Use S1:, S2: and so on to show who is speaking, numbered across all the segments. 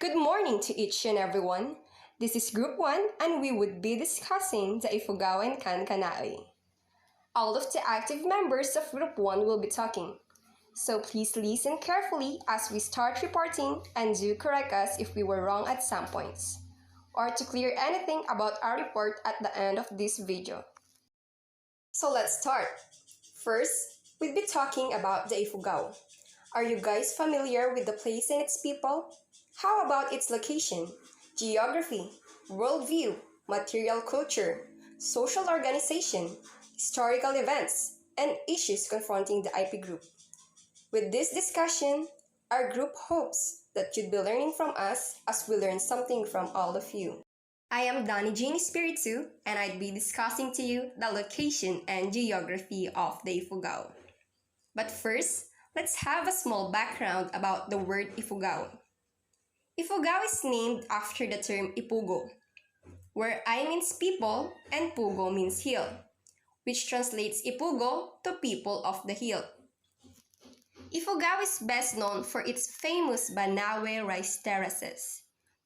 S1: Good morning to each and everyone. This is Group 1 and we would be discussing the Ifugao and Kankanaey. All of the active members of Group 1 will be talking. So please listen carefully as we start reporting and do correct us if we were wrong at some points, or to clear anything about our report at the end of this video. So let's start. First, we'll be talking about the Ifugao. Are you guys familiar with the place and its people? How about its location, geography, worldview, material culture, social organization, historical events, and issues confronting the IP group? With this discussion, our group hopes that you'd be learning from us as we learn something from all of you. I am Dani Espiritu, and I'd be discussing to you the location and geography of the Ifugao. But first, let's have a small background about the word Ifugao. Ifugao is named after the term Ipugo, where I means people and Pugo means hill, which translates Ipugo to people of the hill. Ifugao is best known for its famous Banawe rice terraces,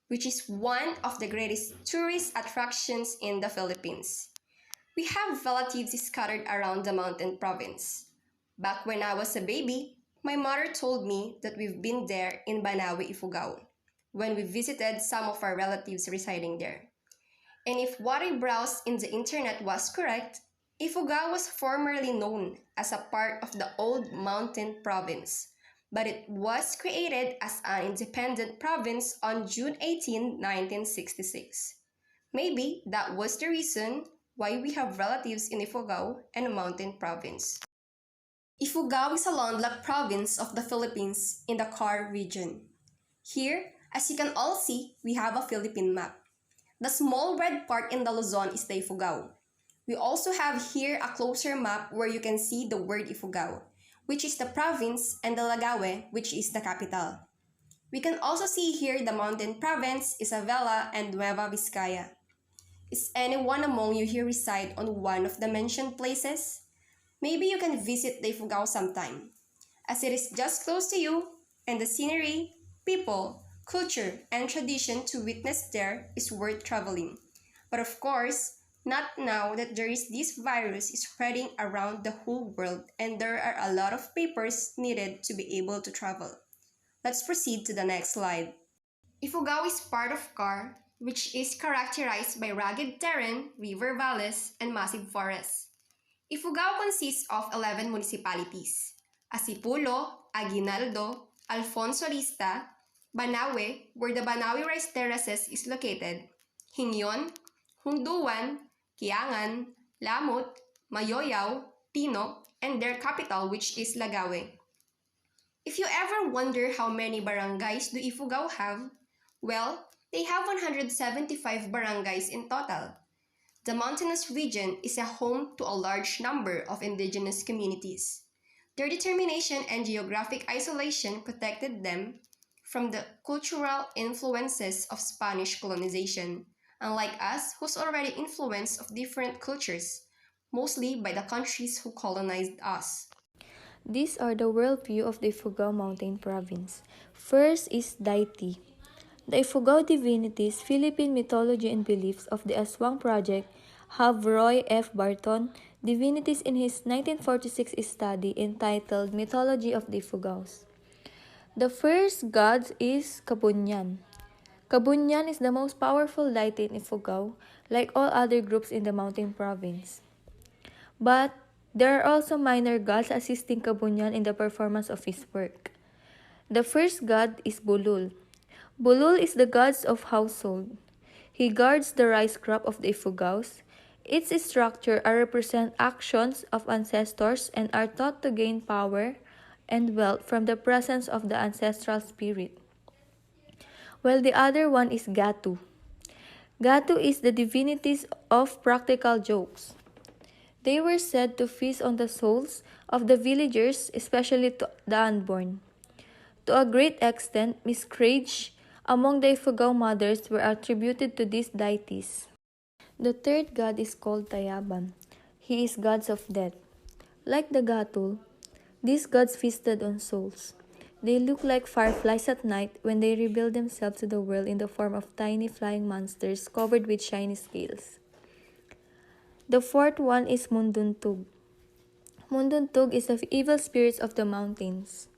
S1: which is one of the greatest tourist attractions in the Philippines. We have relatives scattered around the mountain province. Back when I was a baby, my mother told me that we've been there in Banawe, Ifugao, when we visited some of our relatives residing there. And if what I browsed in the internet was correct, Ifugao was formerly known as a part of the old mountain province, but it was created as an independent province on June 18, 1966. Maybe that was the reason why we have relatives in Ifugao and mountain province. Ifugao is a landlocked province of the Philippines in the Car region. Here, as you can all see, we have a Philippine map. The small red part in the Luzon is the Ifugao. We also have here a closer map where you can see the word Ifugao, which is the province, and the Lagawe, which is the capital. We can also see here the mountain province, Isabela, and Nueva Vizcaya. Is anyone among you here reside on one of the mentioned places? Maybe you can visit the Ifugao sometime, as it is just close to you, and the scenery, people, culture, and tradition to witness there is worth traveling. But of course, not now that there is this virus spreading around the whole world and there are a lot of papers needed to be able to travel. Let's proceed to the next slide. Ifugao is part of Car, which is characterized by rugged terrain, river valleys, and massive forests. Ifugao consists of 11 municipalities: Asipulo, Aguinaldo, Alfonso Lista, Banawe, where the Banawe rice terraces is located, Hingyon, Hunduan, Kiangan, Lamut, Mayoyaw, Tino, and their capital, which is Lagawe. If you ever wonder how many barangays do Ifugao have, well, they have 175 barangays in total. The mountainous region is a home to a large number of indigenous communities. Their determination and geographic isolation protected them from the cultural influences of Spanish colonization, unlike us who's already influenced of different cultures, mostly by the countries who colonized us.
S2: These are the worldview of the Ifugao Mountain Province. First is deity. The Ifugao divinities, Philippine mythology and beliefs of the Aswang Project have Roy F. Barton, Divinities in his 1946 study entitled Mythology of the Ifugaos. The first god is Kabunyan. Kabunyan is the most powerful deity in Ifugao, like all other groups in the mountain province. But there are also minor gods assisting Kabunyan in the performance of his work. The first god is Bulul. Bulul is the god of household. He guards the rice crop of the Ifugaos. Its structure represent actions of ancestors and are thought to gain power and wealth from the presence of the ancestral spirit. While the other one is Gatu. Gatu is the divinities of practical jokes. They were said to feast on the souls of the villagers, especially to the unborn. To a great extent, miscarriage among the Ifugao mothers were attributed to these deities. The third god is called Tayaban. He is god of death. Like the Gatul, these gods feasted on souls. They look like fireflies at night when they reveal themselves to the world in the form of tiny flying monsters covered with shiny scales. The fourth one is Munduntug. Munduntug is the evil spirits of the mountains.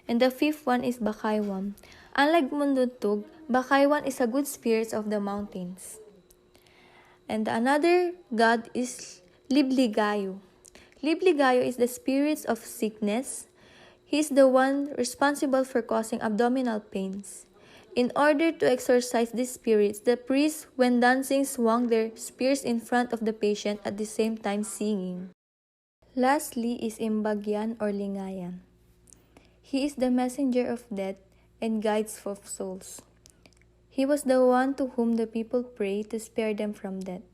S2: And the fifth one is Bakaywam. Unlike Munduntug, Bakaywam is a good spirit of the mountains. And another god is Libligayo. Libligayo is the spirit of sickness. He is the one responsible for causing abdominal pains. In order to exorcise these spirits, the priests, when dancing, swung their spears in front of the patient at the same time singing. Lastly is Imbagyan or Lingayan. He is the messenger of death and guides of souls. He was the one to whom the people pray to spare them from death,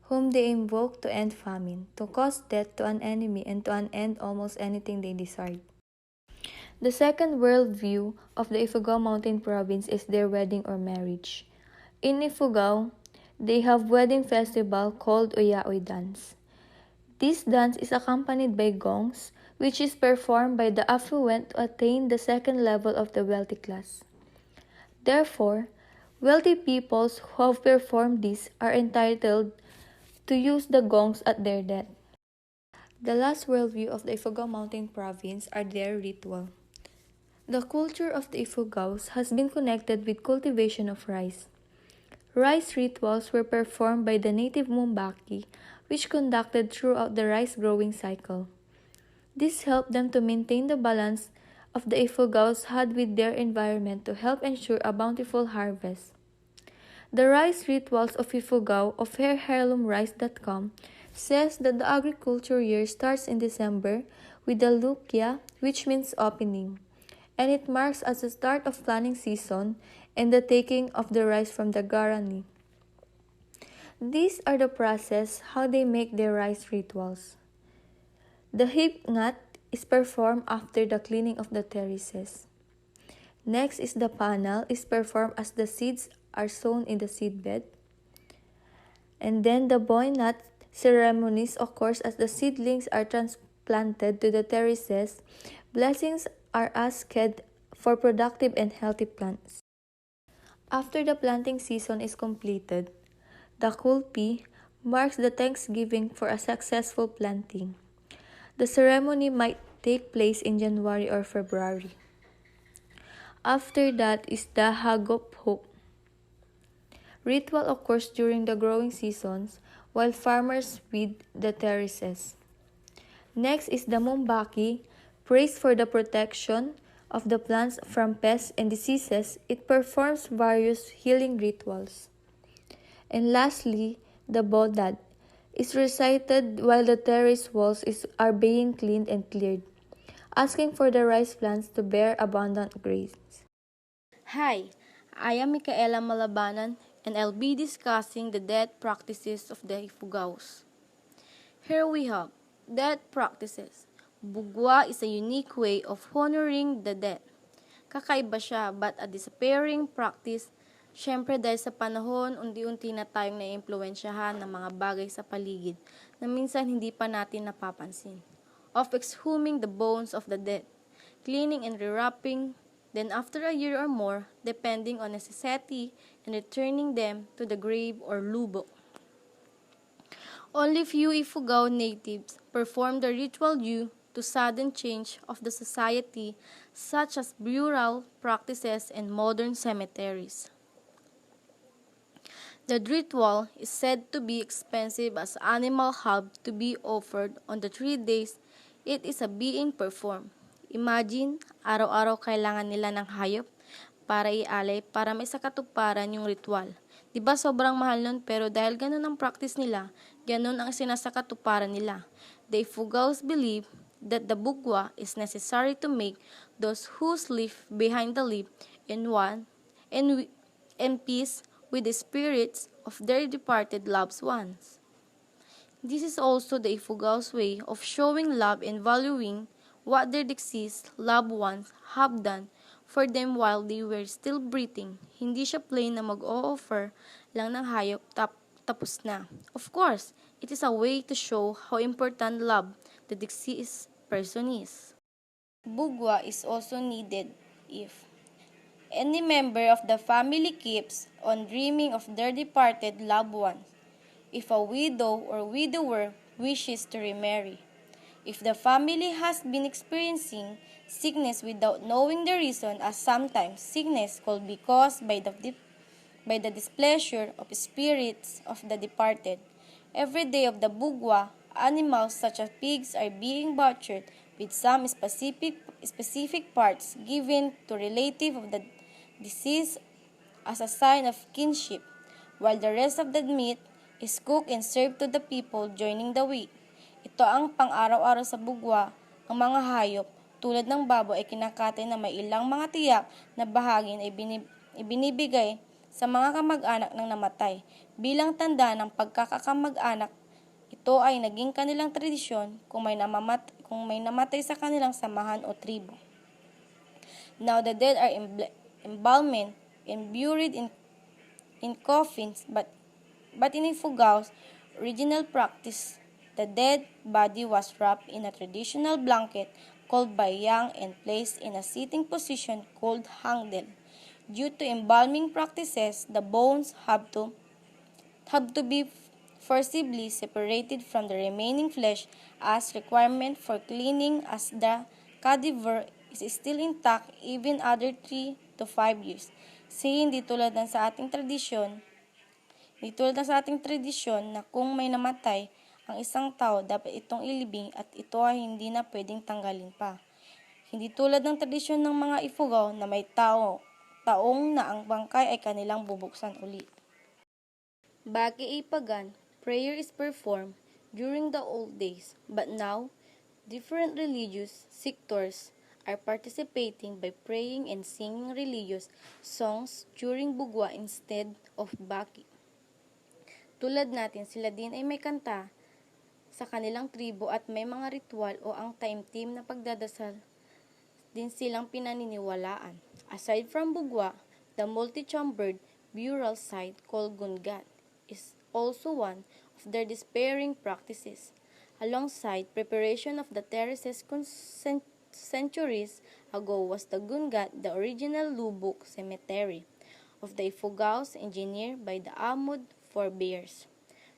S2: whom they invoke to end famine, to cause death to an enemy, and to unend almost anything they desired. The second worldview of the Ifugao Mountain Province is their wedding or marriage. In Ifugao, they have wedding festival called Oyaoy Dance. This dance is accompanied by gongs, which is performed by the affluent to attain the second level of the wealthy class. Therefore, wealthy peoples who have performed this are entitled to use the gongs at their death. The last worldview of the Ifugao Mountain Province are their ritual. The culture of the Ifugaos has been connected with cultivation of rice. Rice rituals were performed by the native Mumbaki, which conducted throughout the rice growing cycle. This helped them to maintain the balance of the Ifugaos had with their environment to help ensure a bountiful harvest. The rice rituals of Ifugao of heirloomrice.com says that the agriculture year starts in December with the Lukya, which means opening, and it marks as the start of planting season and the taking of the rice from the garani. These are the process how they make their rice rituals. The hipngat is performed after the cleaning of the terraces. Next is the panal is performed as the seeds are sown in the seedbed. And then the boynat ceremonies occurs as the seedlings are transplanted to the terraces. Blessings are asked for productive and healthy plants. After the planting season is completed, the kulpi marks the thanksgiving for a successful planting. The ceremony might take place in January or February. After that is the Hagop. Ritual occurs during the growing seasons while farmers weed the terraces. Next is the Mumbaki, praised for the protection of the plants from pests and diseases. It performs various healing rituals. And lastly, the Bodad is recited while the terrace walls are being cleaned and cleared, asking for the rice plants to bear abundant grains.
S3: Hi, I am Mikaella Malabanan and I'll be discussing the death practices of the Ifugaos. Here we have death practices. Bugwa is a unique way of honoring the dead. Kakaiba siya but a disappearing practice. Siyempre dahil sa panahon, unti-unti na tayong naiimpluwensyahan ng mga bagay sa paligid na minsan hindi pa natin napapansin. Of exhuming the bones of the dead, cleaning and rewrapping, then after a year or more, depending on necessity, and returning them to the grave or lubo. Only few Ifugao natives perform the ritual due to sudden change of the society, such as burial practices and modern cemeteries. The ritual is said to be expensive as animal have to be offered on the 3 days it is being performed. Imagine, araw-araw kailangan nila ng hayop para ialay para may sakatuparan yung ritual. Diba sobrang mahal nun pero dahil ganun ang practice nila, ganun ang sinasakatuparan nila. The Ifugaos believe that the bugwa is necessary to make those who sleep behind the leaf in one and peace with the spirits of their departed loved ones. This is also the Ifugaos' way of showing love and valuing what their deceased loved ones have done for them while they were still breathing. Hindi siya plain na mag-o-offer lang ng hayop tapos na. Of course, it is a way to show how important love the deceased person is. Bugwa is also needed If any member of the family keeps on dreaming of their departed loved ones, if a widow or widower wishes to remarry, if the family has been experiencing sickness without knowing the reason, as sometimes sickness could be caused by the displeasure of spirits of the departed. Every day of the bugwa, animals such as pigs are being butchered with some specific parts given to relative of the deceased as a sign of kinship, while the rest of the meat is cooked and served to the people joining the week. Ito ang pang-araw-araw sa bugwa. Ang mga hayop, tulad ng baboy, ay kinakatay na may ilang mga tiyak na bahagin ay ibinibigay sa mga kamag-anak ng namatay. Bilang tanda ng pagkakakamag-anak, ito ay naging kanilang tradisyon kung may namatay sa kanilang samahan o tribo. Now the dead are embalmed and buried in coffins, but in Ifugao's original practice, the dead body was wrapped in a traditional blanket called bayang and placed in a sitting position called hangdel. Due to embalming practices, the bones have to be forcibly separated from the remaining flesh as requirement for cleaning, as the cadaver is still intact even after 3 to 5 years. Hindi tulad ng sa ating tradisyon na kung may namatay ang isang tao, dapat itong ilibing at ito ay hindi na pwedeng tanggalin pa. Hindi tulad ng tradisyon ng mga Ifugao na may taong na ang bangkay ay kanilang bubuksan uli. Bagi ipagan, prayer is performed during the old days, but now, different religious sectors are participating by praying and singing religious songs during bugwa instead of baki. Tulad natin, sila din ay may kanta sa kanilang tribo at may mga ritual o ang taimtim na pagdadasal din silang pinaniniwalaan. Aside from bugwa, the multi-chambered burial site called gungat is also one of their despairing practices. Alongside preparation of the terraces centuries ago was the gungat, the original lubuk cemetery of the Ifugaos, engineered by the Amud forebears.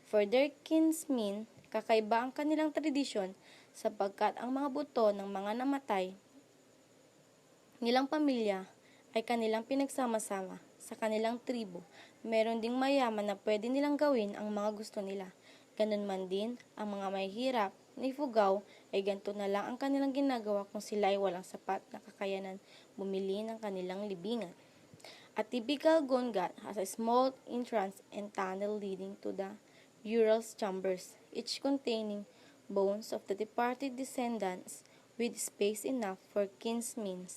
S3: For their kinsmen, kakaiba ang kanilang tradisyon sapagkat ang mga buto ng mga namatay nilang pamilya ay kanilang pinagsama-sama sa kanilang tribo. Meron ding mayaman na pwede nilang gawin ang mga gusto nila. Ganun man din, ang mga mahihirap na Ifugao ay ganito na lang ang kanilang ginagawa kung sila ay walang sapat na kakayanan bumili ng kanilang libingan. A typical gungat has a small entrance and tunnel leading to the burial chambers, each containing bones of the departed descendants with space enough for kinsmen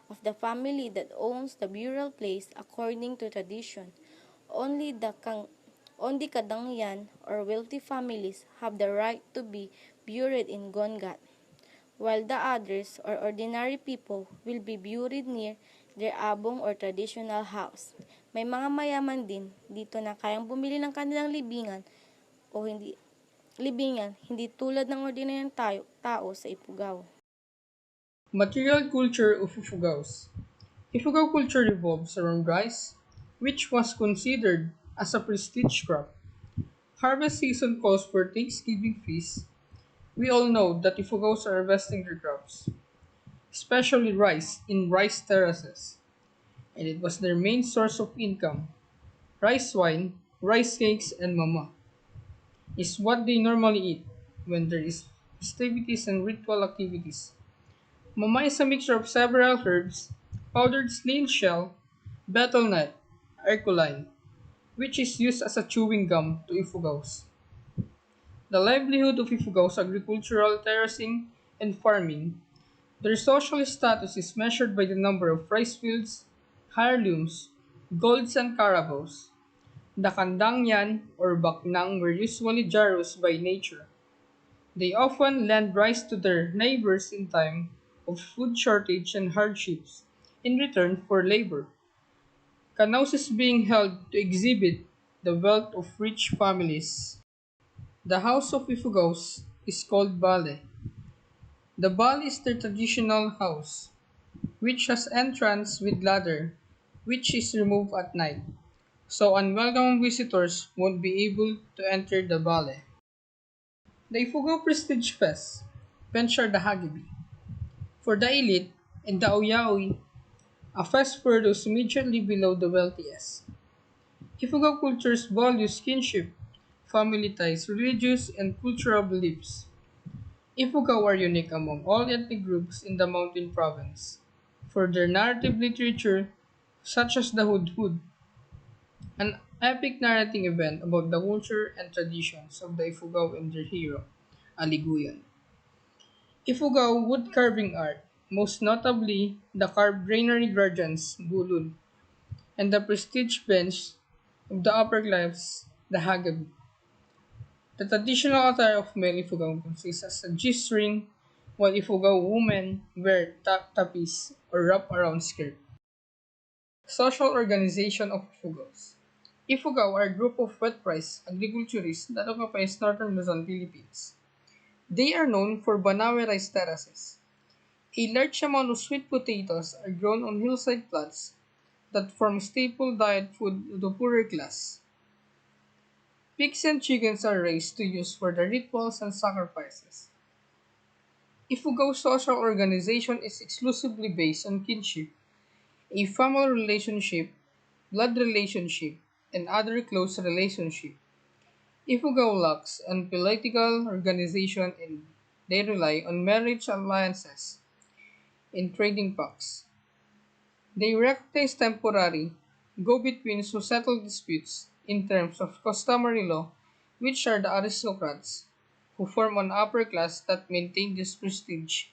S3: of the family that owns the burial place. According to tradition, only kadangyan or wealthy families have the right to be buried in gungat, while the others or ordinary people will be buried near their abong or traditional house. May mga mayaman din dito na kayang bumili ng kanilang libingan, hindi tulad ng ordinaryong tao sa Ifugao.
S4: Material culture of Ifugaos. Ifugao culture revolves around rice, which was considered as a prestige crop. Harvest season calls for Thanksgiving feasts. We all know that Ifugaos are harvesting their crops, especially rice, in rice terraces, and it was their main source of income. Rice wine, rice cakes, and mama is what they normally eat when there is festivities and ritual activities. Mama is a mixture of several herbs, powdered snail shell, betel nut, ercoline, which is used as a chewing gum to Ifugaos. The livelihood of Ifugaos agricultural terracing and farming. Their social status is measured by the number of rice fields, heirlooms, golds, and carabos. The Kandangyan or Baknang were usually generous by nature. They often lend rice to their neighbors in time of food shortage and hardships in return for labor. Canoes is being held to exhibit the wealth of rich families. The house of Ifugaos is called Bale. The Bale is their traditional house. which has entrance with ladder, which is removed at night, so unwelcome visitors won't be able to enter the valley. The Ifugao Prestige Fest, Venture the Hagibi. For the elite and the Oyaoi, a fest for those immediately below the wealthiest. Ifugao cultures values kinship, family ties, religious and cultural beliefs. Ifugao are unique among all ethnic groups in the Mountain Province for their narrative literature, such as the Hudhud, an epic narrating event about the culture and traditions of the Ifugao and their hero, Aliguyan. Ifugao wood carving art, most notably the carved granary guardians, Bulul, and the prestige bench of the upper class, the Hagabi. The traditional attire of male Ifugao consists as a G-string, while Ifugao women wear tapis or wrap-around skirt. Social organization of Ifugaos. Ifugao are a group of wet-rice agriculturists that occupies northern Luzon, Philippines. They are known for Banawe rice terraces. A large amount of sweet potatoes are grown on hillside plots that form staple diet food of the poorer class. Pigs and chickens are raised to use for the rituals and sacrifices. Ifugao's social organization is exclusively based on kinship, a family relationship, blood relationship, and other close relationship. Ifugao lacks on political organization and they rely on marriage alliances and trading pacts. They recognize temporary go-betweens who settle disputes in terms of customary law, which are the aristocrats, who form an upper class that maintain this prestige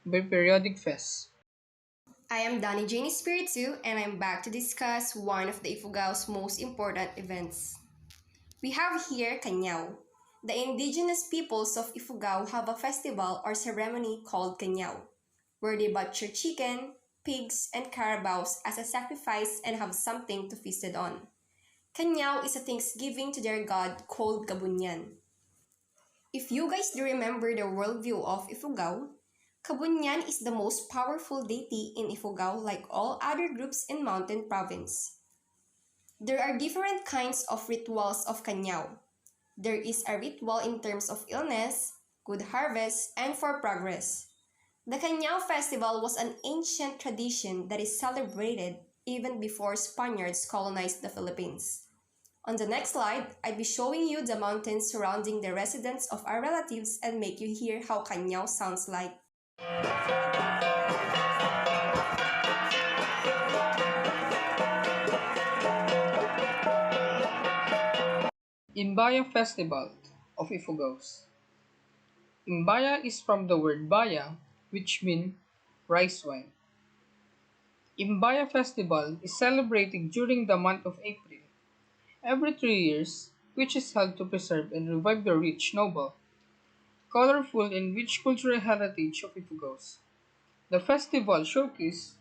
S4: by periodic fests.
S1: I am Dani Jane Espiritu, and I'm back to discuss one of the Ifugao's most important events. We have here Kanyao. The indigenous peoples of Ifugao have a festival or ceremony called Kanyao, where they butcher chicken, pigs, and carabaos as a sacrifice and have something to feast it on. Kanyao is a thanksgiving to their god called Kabunyan. If you guys do remember the worldview of Ifugao, Kabunyan is the most powerful deity in Ifugao like all other groups in Mountain Province. There are different kinds of rituals of Kanyao. There is a ritual in terms of illness, good harvest, and for progress. The Kanyao festival was an ancient tradition that is celebrated even before Spaniards colonized the Philippines. On the next slide, I'd be showing you the mountains surrounding the residence of our relatives and make you hear how Kanyao sounds like.
S4: Imbaya Festival of Ifugaos. Imbaya is from the word baya, which means rice wine. Imbaya Festival is celebrated during the month of April, every 3 years, which is held to preserve and revive the rich, noble, colorful, and rich cultural heritage of Ifugaos. The festival showcases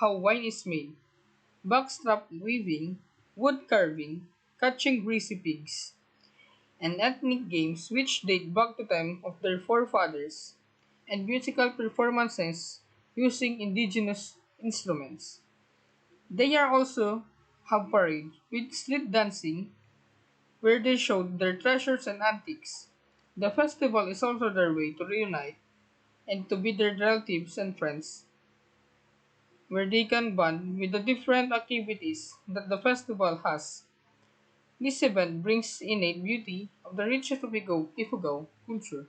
S4: how wine is made, backstrap weaving, wood carving, catching greasy pigs, and ethnic games which date back to time of their forefathers, and musical performances using indigenous instruments. They are also have parade with street dancing where they showed their treasures and antiques. The festival is also their way to reunite and to be their relatives and friends, where they can bond with the different activities that the festival has. This event brings innate beauty of the rich Ifugao culture.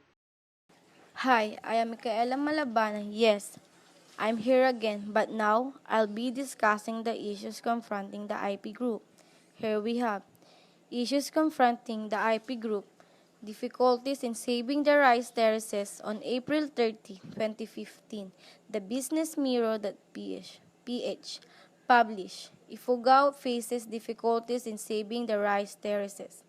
S3: Hi, I am Mikaella Malabanan. Yes, I'm here again, but now I'll be discussing the issues confronting the IP group. Here we have issues confronting the IP group, difficulties in saving the rice terraces on April 30, 2015. The Business Mirror.ph published, Ifugao faces difficulties in saving the rice terraces.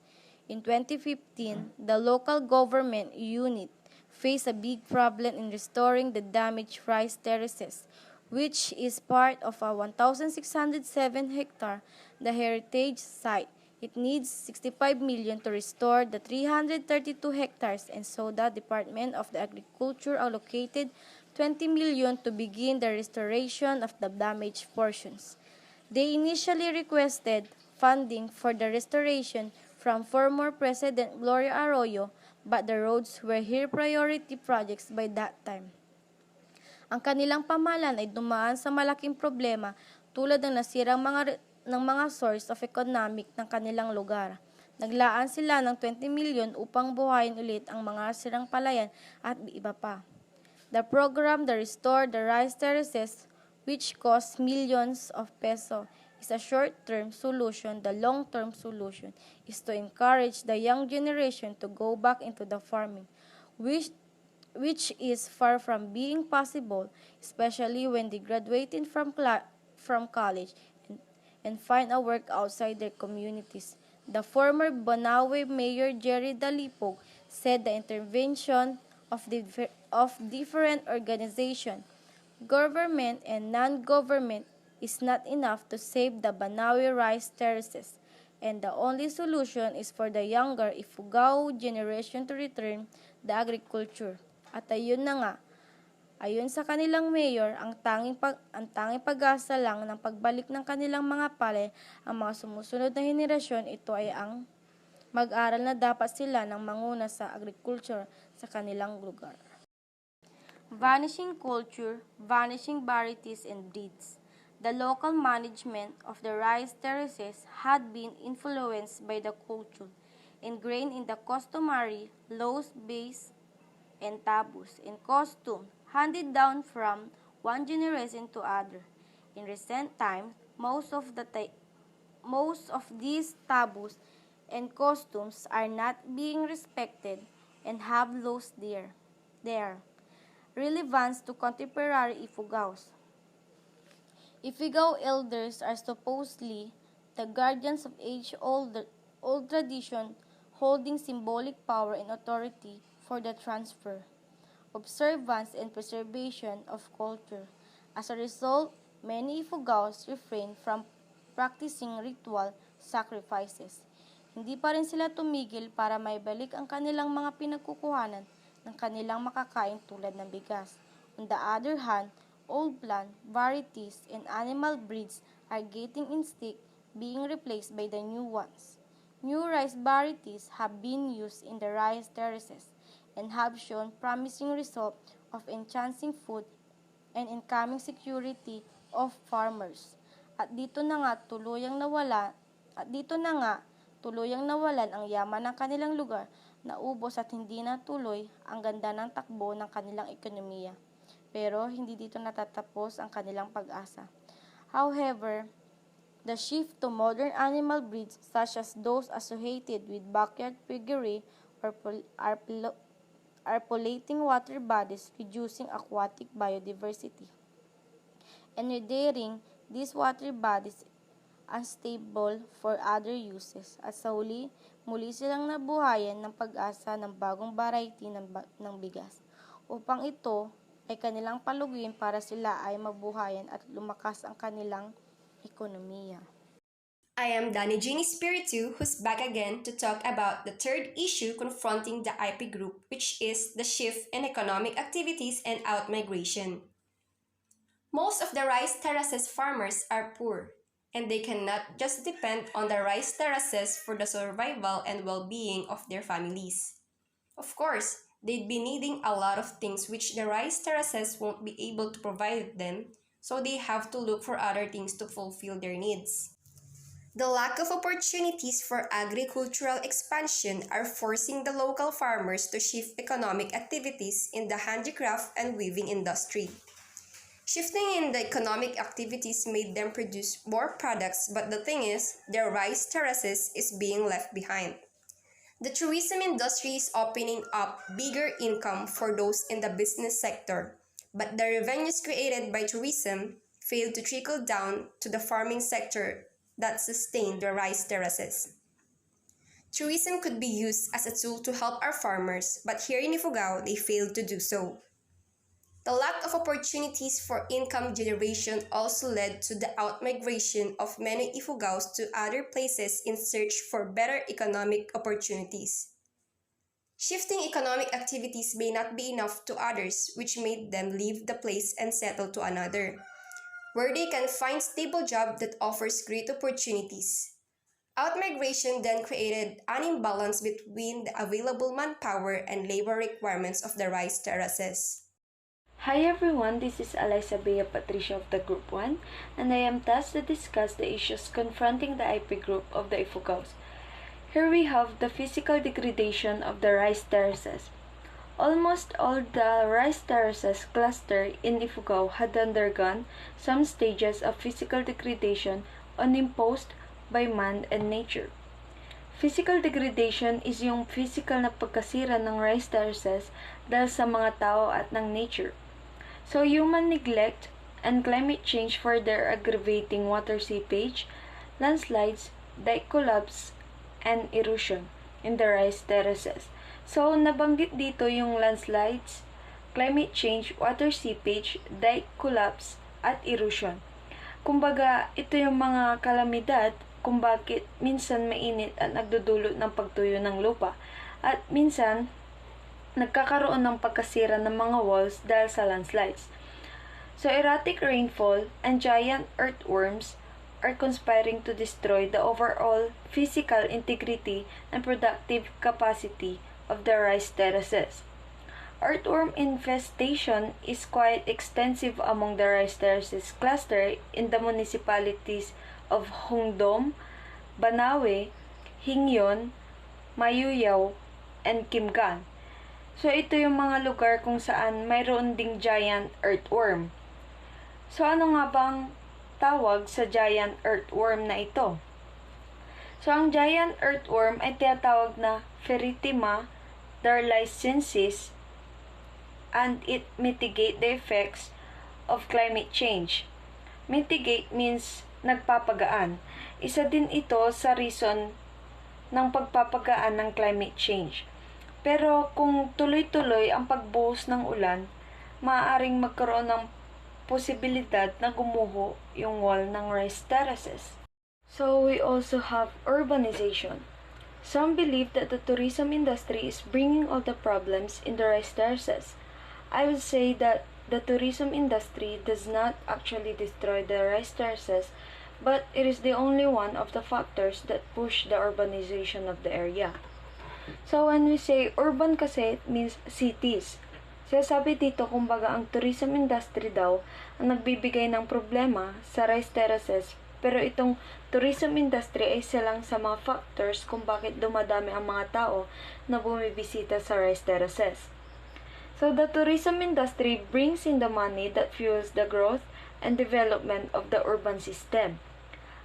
S3: In 2015, the local government unit faced a big problem in restoring the damaged rice terraces, which is part of a 1,607-hectare the heritage site. It needs 65 million to restore the 332 hectares, and so the Department of the Agriculture allocated 20 million to begin the restoration of the damaged portions. They initially requested funding for the restoration from former President Gloria Arroyo, but the roads were her priority projects by that time. Ang kanilang pamahalaan ay dumaan sa malaking problema tulad ng nasirang mga source of economic ng kanilang lugar. Naglaan sila ng 20 million upang buhayin ulit ang mga sirang palayan at iba pa. The program to restore the rice terraces, which cost millions of pesos, is a short-term solution. The long-term solution is to encourage the young generation to go back into the farming, which is far from being possible, especially when they graduated from college and find a work outside their communities. The former Banawe Mayor Jerry Dalipog said the intervention of different organizations, government and non-government, is not enough to save the Banawe rice terraces, and the only solution is for the younger Ifugao generation to return the agriculture. At ayun na nga, ayon sa kanilang mayor, ang tanging pag-asa lang ng pagbalik ng kanilang mga palay ang mga sumusunod na henerasyon. Ito ay ang mag-aral na dapat sila ng manguna sa agriculture sa kanilang lugar. Vanishing culture, vanishing varieties and breeds. The local management of the rice terraces had been influenced by the culture, ingrained in the customary laws, based and taboos and costume handed down from one generation to other. In recent times, most of these taboos and costumes are not being respected and have lost their relevance to contemporary Ifugaos. Ifugao elders are supposedly the guardians of age-old tradition, holding symbolic power and authority for the transfer, observance, and preservation of culture. As a result, many Ifugaos refrain from practicing ritual sacrifices. Hindi pa rin sila tumigil para maibalik ang kanilang mga pinagkukuhanan ng kanilang makakain tulad ng bigas. On the other hand, old plant varieties and animal breeds are getting extinct, being replaced by the new ones. New rice varieties have been used in the rice terraces and have shown promising results of enhancing food and incoming security of farmers. At dito na nga tuluyang nawalan ang yaman ng kanilang lugar, naubos at hindi na tuloy ang ganda ng takbo ng kanilang ekonomiya. Pero hindi dito natatapos ang kanilang pag-asa. However, the shift to modern animal breeds such as those associated with backyard piggery are polluting water bodies, reducing aquatic biodiversity, and rendering these water bodies unstable for other uses. At sa huli, muli silang nabuhayan ng pag-asa ng bagong variety ng bigas, upang ito ay kanilang paluguin para sila ay mabuhayan at lumakas ang kanilang ekonomiya.
S1: I am Dani Espiritu, who's back again to talk about the third issue confronting the IP group, which is the shift in economic activities and out-migration. Most of the rice terraces farmers are poor, and they cannot just depend on the rice terraces for the survival and well-being of their families. Of course, they'd be needing a lot of things which the rice terraces won't be able to provide them, so they have to look for other things to fulfill their needs. The lack of opportunities for agricultural expansion are forcing the local farmers to shift economic activities in the handicraft and weaving industry. Shifting in the economic activities made them produce more products, but the thing is, their rice terraces is being left behind. The tourism industry is opening up bigger income for those in the business sector, but the revenues created by tourism failed to trickle down to the farming sector that sustained the rice terraces. Tourism could be used as a tool to help our farmers, but here in Ifugao, they failed to do so. The lack of opportunities for income generation also led to the out-migration of many Ifugaos to other places in search for better economic opportunities. Shifting economic activities may not be enough to others, which made them leave the place and settle to another, where they can find stable job that offers great opportunities. Outmigration then created an imbalance between the available manpower and labor requirements of the rice terraces.
S2: Hi everyone, this is Alyssa Bea Patrcio of the Group 1, and I am tasked to discuss the issues confronting the IP group of the Ifugaos. Here we have the physical degradation of the rice terraces. Almost all the rice terraces cluster in Ifugao had undergone some stages of physical degradation unimposed by man and nature. Physical degradation is yung physical na pagkasira ng rice terraces dahil sa mga tao at ng nature. So human neglect and climate change further aggravating water seepage, landslides, dike collapse, and erosion in the rice terraces. So nabanggit dito yung landslides, climate change, water seepage, dike collapse, at erosion. Kumbaga, ito yung mga kalamidad kung bakit minsan mainit at nagdudulot ng pagtuyo ng lupa at minsan nagkakaroon ng pagkasira ng mga walls dahil sa landslides. So erratic rainfall and giant earthworms are conspiring to destroy the overall physical integrity and productive capacity of the rice terraces. Earthworm infestation is quite extensive among the rice terraces cluster in the municipalities of Hongdom, Banawe, Hingyon, Mayuyaw, and Kimgan. So ito yung mga lugar kung saan mayroon ding giant earthworm. So ano nga bang tawag sa giant earthworm na ito? So ang giant earthworm ay tinatawag na Ferritima darlycensis, and it mitigate the effects of climate change. Mitigate means nagpapagaan. Isa din ito sa reason ng pagpapagaan ng climate change. Pero kung tuloy-tuloy ang pagbuhos ng ulan, maaaring magkaroon ng posibilidad na gumuho yung wall ng rice terraces. So we also have urbanization. Some believe that the tourism industry is bringing all the problems in the rice terraces. I would say that the tourism industry does not actually destroy the rice terraces, but it is the only one of the factors that push the urbanization of the area. So when we say urban kasi, it means cities. Sabi dito kumbaga ang tourism industry daw ang nagbibigay ng problema sa rice terraces, pero itong tourism industry ay silang sa mga factors kung bakit dumadami ang mga tao na bumibisita sa rice terraces. So the tourism industry brings in the money that fuels the growth and development of the urban system.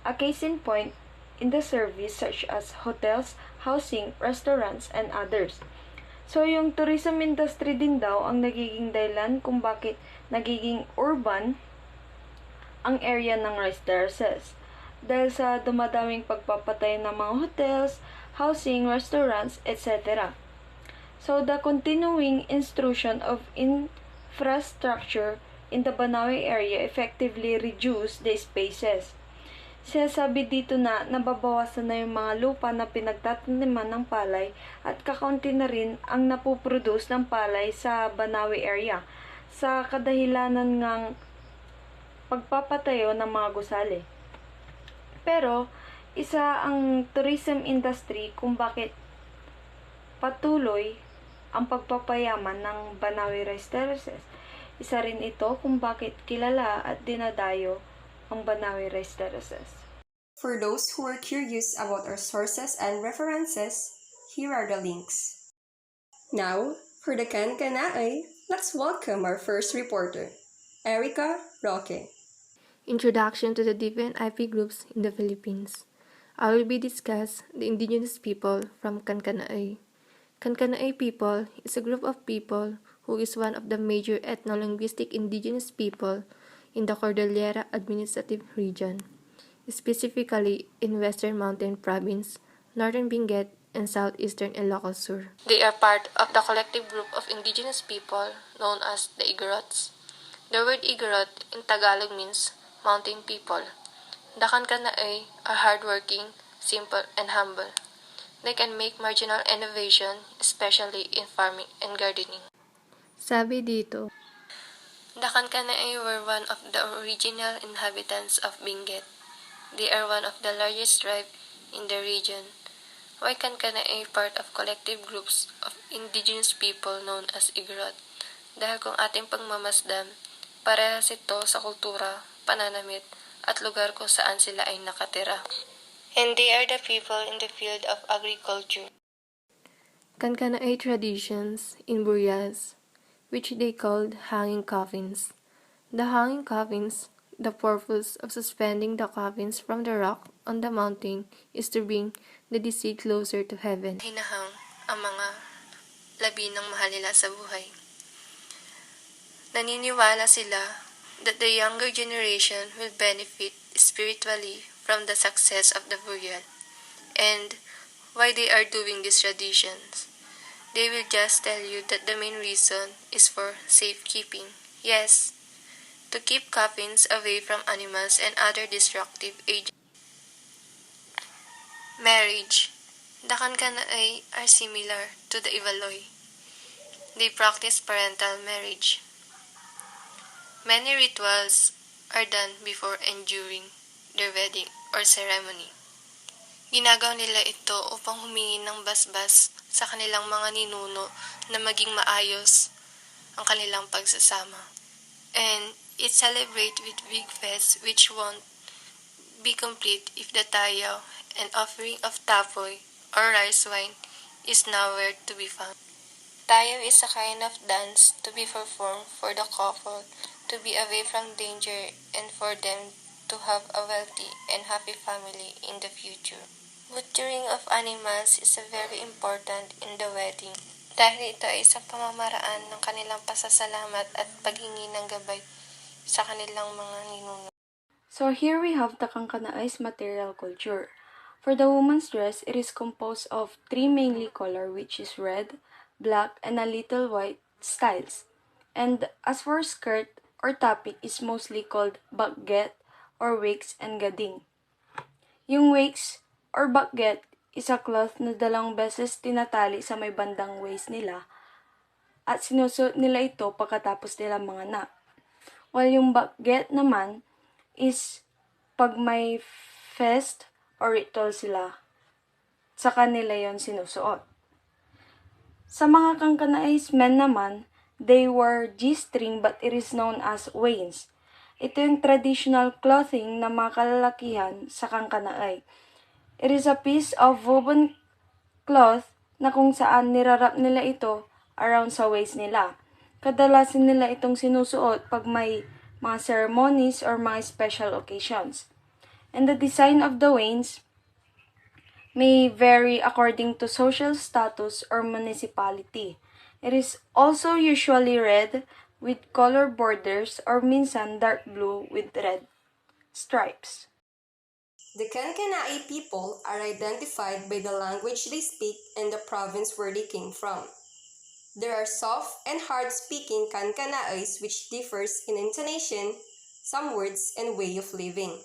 S2: A case in point in the service such as hotels, housing, restaurants, and others. So yung tourism industry din daw ang nagiging dahilan kung bakit nagiging urban ang area ng rice terraces. Dahil sa dumadaming pagpapatay ng mga hotels, housing, restaurants, etc. So the continuing intrusion of infrastructure in the Banawe area effectively reduce the spaces. Sinasabi dito na nababawasan na yung mga lupa na pinagtataniman ng palay at kakaunti na rin ang napoproduce ng palay sa Banawe area sa kadahilanan ngang pagpapatayo ng mga gusali. Pero, isa ang tourism industry kung bakit patuloy ang pagpapayaman ng Banawe rice terraces. Isa rin ito kung bakit kilala at dinadayo ang Banawe rice terraces.
S1: For those who are curious about our sources and references, here are the links. Now, for the Kankanai, let's welcome our first reporter, Ericka, Roque.
S5: Introduction to the different IP groups in the Philippines. I will be discuss the indigenous people from Kankanai. Kankanai people is a group of people who is one of the major ethno-linguistic indigenous people in the Cordillera Administrative Region, specifically in Western Mountain Province, Northern Benguet, and Southeastern Ilocos Sur. They are part of the collective group of indigenous people known as the Igorots. The word Igorot in Tagalog means mountain people. The Kankanai are hardworking, simple, and humble.
S6: They can make marginal innovation, especially in farming and gardening.
S5: Sabi dito,
S6: The Kankanai were one of the original inhabitants of Benguet. They are one of the largest tribe in the region. Why Kankanai part of collective groups of indigenous people known as Igorot? Dahil kung ating pagmamasdan, parehas ito sa kultura, pananamit, at lugar kung saan sila ay nakatira. And they are the people in the field of agriculture.
S5: Kankanaey traditions in Burias, which they called hanging coffins. The hanging coffins, the purpose of suspending the coffins from the rock on the mountain is to bring the deceased closer to heaven.
S6: Hinahang ang mga labi ng mahal nila sa buhay. Naniniwala sila that the younger generation will benefit spiritually from the success of the burial. And why they are doing these traditions? They will just tell you that the main reason is for safekeeping. Yes, to keep coffins away from animals and other destructive agents. Marriage. The Kankanai are similar to the Ivaloi. They practice parental marriage. Many rituals are done before and during their wedding or ceremony. Ginagawa nila ito upang humingi ng basbas sa kanilang mga ninuno na maging maayos ang kanilang pagsasama. And it celebrates with big fests which won't be complete if the tayaw and offering of tapoy or rice wine is nowhere to be found. Tayaw is a kind of dance to be performed for the couple to be away from danger and for them to have a wealthy and happy family in the future. Butchering of animals is very important in the wedding dahil ito ay isang pamamaraan ng kanilang pasasalamat at paghingi ng gabay sa kanilang mga ninuno.
S2: So here we have the Kankanaey's material culture. For the woman's dress, it is composed of three mainly color, which is red, black, and a little white styles. And as for skirt or topic is mostly called bagget or wigs and gading. Yung wigs or bagget is a cloth na dalawang beses tinatali sa may bandang waist nila at sinusuot nila ito pagkatapos nila manganak. While yung bagget naman is pag may fest or ritual sila, sa kanila yon sinusuot. Sa mga Kankanaey's men naman, they wear G-string but it is known as wains. Ito yung traditional clothing na mga kalalakihan sa Kankanaey. It is a piece of woven cloth na kung saan nirarap nila ito around sa waist nila. Kadalasan nila itong sinusuot pag may mga ceremonies or mga special occasions. And the design of the wains may vary according to social status or municipality. It is also usually red with color borders or minsan dark blue with red stripes.
S1: The Kankanai people are identified by the language they speak and the province where they came from. There are soft and hard-speaking Kankanaeys which differs in intonation, some words, and way of living.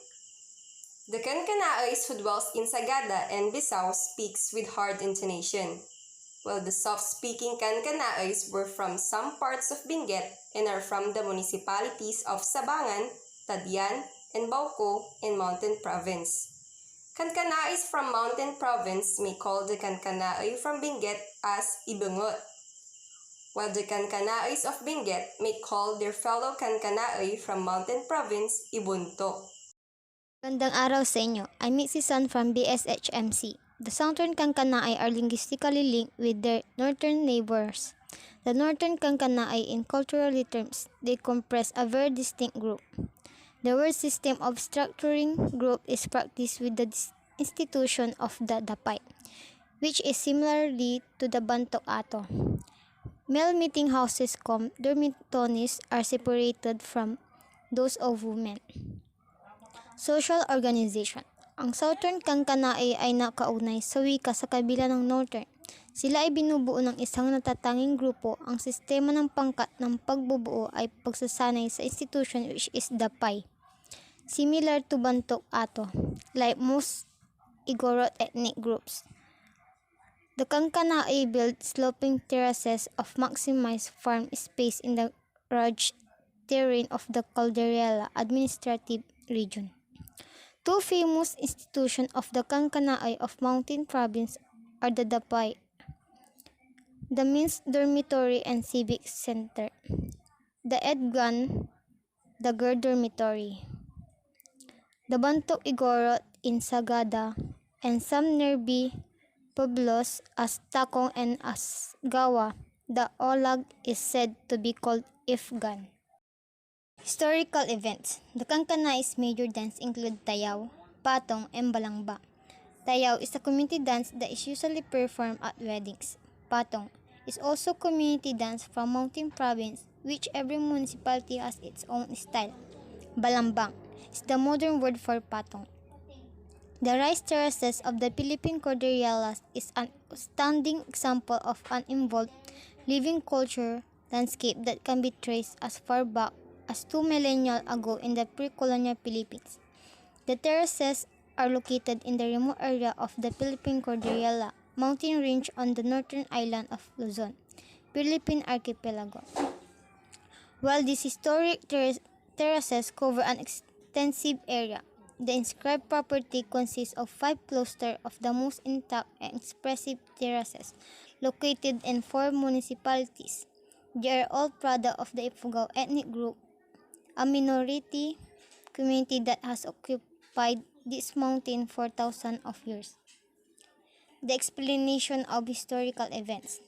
S1: The Kankanaeys who dwells in Sagada and Bisao speaks with hard intonation, while the soft-speaking Kankanaeys were from some parts of Benguet and are from the municipalities of Sabangan, Dianne, and Bauco in Mountain Province. Kankanaeys from Mountain Province may call the Kankanaey from Benguet as Ibengot, while the Kankanaeys of Benguet may call their fellow Kankanaey from Mountain Province Ibunto.
S7: Gandang araw sa inyo. I'm Mitzi Sun from BSHM-I-C. The Southern Kankanai are linguistically linked with their northern neighbors. The Northern Kankanai, in cultural terms, they comprise a very distinct group. The word system of structuring group is practiced with the institution of the Dapay, which is similarly to the Bantok Ato. Male meeting houses cum dormitories are separated from those of women. Social organization. Ang Southern Kankanai ay nakaunay sa wika sa kabila ng Northern. Sila ay binubuo ng isang natatanging grupo. Ang sistema ng pangkat ng pagbubuo ay pagsasanay sa institution which is Dapay. Similar to Bantok Ato, like most Igorot ethnic groups. The Kankanai built sloping terraces of maximize farm space in the rugged terrain of the Calderella administrative region. Two famous institutions of the Kankanai of Mountain Province are the Dapay, the Men's Dormitory and Civic Center, the Edgan, the Girl Dormitory, the Bantok Igorot in Sagada, and some nearby pueblos as Takong and Asgawa. The Olag is said to be called Ifgan. Historical events. The Kankanai's major dance include Tayaw, Patong, and Balangba. Tayaw is a community dance that is usually performed at weddings. Patong is also community dance from Mountain Province, which every municipality has its own style. Balambang is the modern word for patong. The rice terraces of the Philippine Cordilleras is an outstanding example of an involved living culture landscape that can be traced as far back as 2 millennia ago in the pre-colonial Philippines. The terraces are located in the remote area of the Philippine Cordillera mountain range on the northern island of Luzon, Philippine archipelago. While these historic terraces cover an extensive area, the inscribed property consists of 5 clusters of the most intact and expressive terraces located in 4 municipalities. They are all product of the Ifugao ethnic group, a minority community that has occupied this mountain for thousands of years. The explanation of historical events.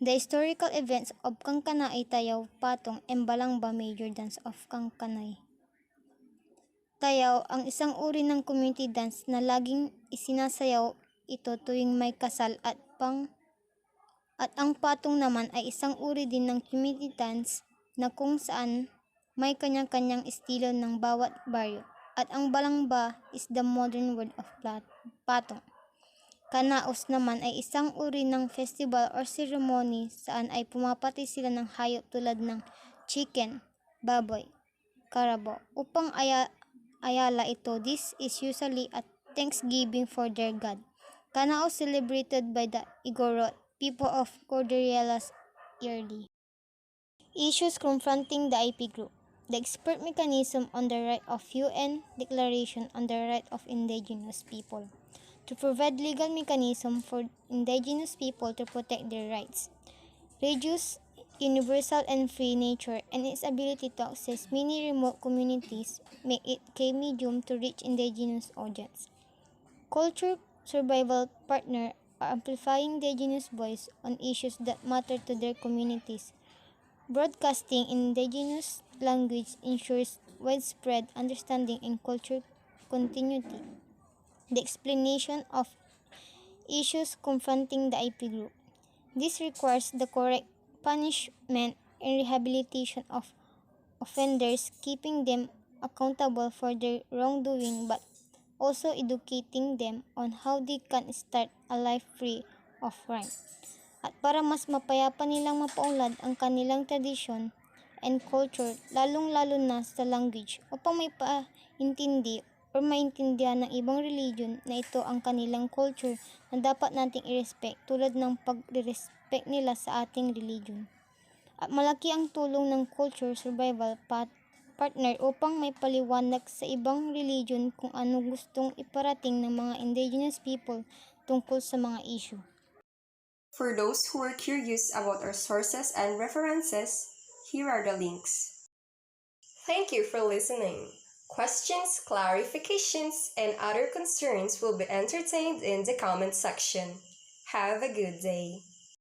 S7: The historical events of Kankanai, Tayaw, Patong, and Balangba major dance of Kankanai. Tayaw ang isang uri ng community dance na laging isinasayaw ito tuwing may kasal at ang patong naman ay isang uri din ng community dance na kung saan may kanya-kanyang estilo ng bawat baryo. At ang balangba is the modern word of patong. Kanaos naman ay isang uri ng festival or ceremony saan ay pumapatay sila ng hayop tulad ng chicken, baboy, carabao. Upang ayala ito, this is usually a thanksgiving for their god. Kanaos celebrated by the Igorot people of Cordilleras yearly. Issues confronting the IP group. The expert mechanism on the right of UN Declaration on the Right of Indigenous People to provide legal mechanism for indigenous people to protect their rights. Reduce universal and free nature and its ability to access many remote communities make it key medium to reach indigenous audience. Culture survival partner are amplifying indigenous voice on issues that matter to their communities. Broadcasting in indigenous language ensures widespread understanding and culture continuity. The explanation of issues confronting the IP group. This requires the correct punishment and rehabilitation of offenders, keeping them accountable for their wrongdoing but also educating them on how they can start a life free of crime. At para mas mapayapa nilang mapaunlad ang kanilang tradisyon and culture, lalong-lalo na sa language, upang may paintindi or maintindihan ng ibang religion na ito ang kanilang culture na dapat nating i-respect tulad ng pag-respect nila sa ating religion. At malaki ang tulong ng culture survival partner upang may paliwanag sa ibang religion kung ano gustong iparating ng mga indigenous people tungkol sa mga issue.
S1: For those who are curious about our sources and references, here are the links. Thank you for listening. Questions, clarifications, and other concerns will be entertained in the comment section. Have a good day.